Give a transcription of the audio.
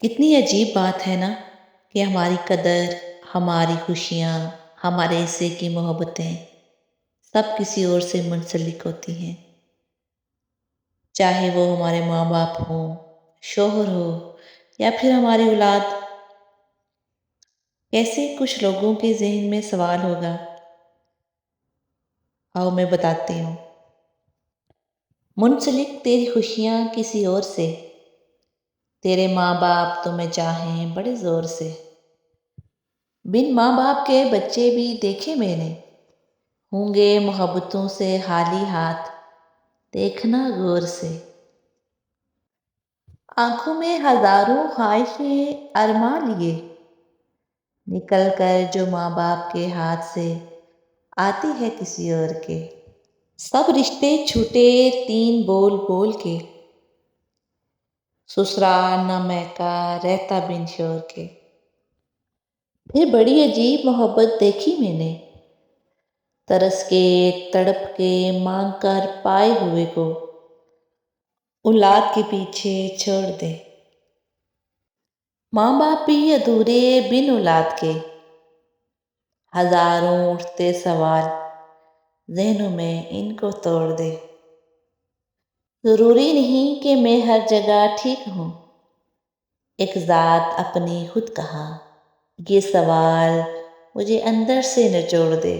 کتنی عجیب بات ہے نا کہ ہماری قدر، ہماری خوشیاں، ہمارے حصے کی محبتیں سب کسی اور سے منسلک ہوتی ہیں، چاہے وہ ہمارے ماں باپ ہوں، شوہر ہو یا پھر ہماری اولاد۔ کیسے کچھ لوگوں کے ذہن میں سوال ہوگا، آؤ میں بتاتی ہوں۔ منسلک تیری خوشیاں کسی اور سے، تیرے ماں باپ تمہیں چاہیں بڑے زور سے۔ بن ماں باپ کے بچے بھی دیکھے میں نے، ہوں گے محبتوں سے خالی ہاتھ، دیکھنا غور سے۔ آنکھوں میں ہزاروں خواہشیں ارماں لیے، نکل کر جو ماں باپ کے ہاتھ سے آتی ہے کسی اور کے۔ سب رشتے چھوٹے تین بول بول کے، سسرال نہ مہکا رہتا بن شور کے۔ پھر بڑی عجیب محبت دیکھی میں نے، ترس کے تڑپ کے مانگ کر پائے ہوئے کو اولاد کے پیچھے چھوڑ دے۔ ماں باپ بھی ادھورے بن اولاد کے، ہزاروں اٹھتے سوال ذہنوں میں ان کو توڑ دے۔ ضروری نہیں کہ میں ہر جگہ ٹھیک ہوں، ایک ذات اپنی خود کہاں، یہ سوال مجھے اندر سے نچوڑ دے۔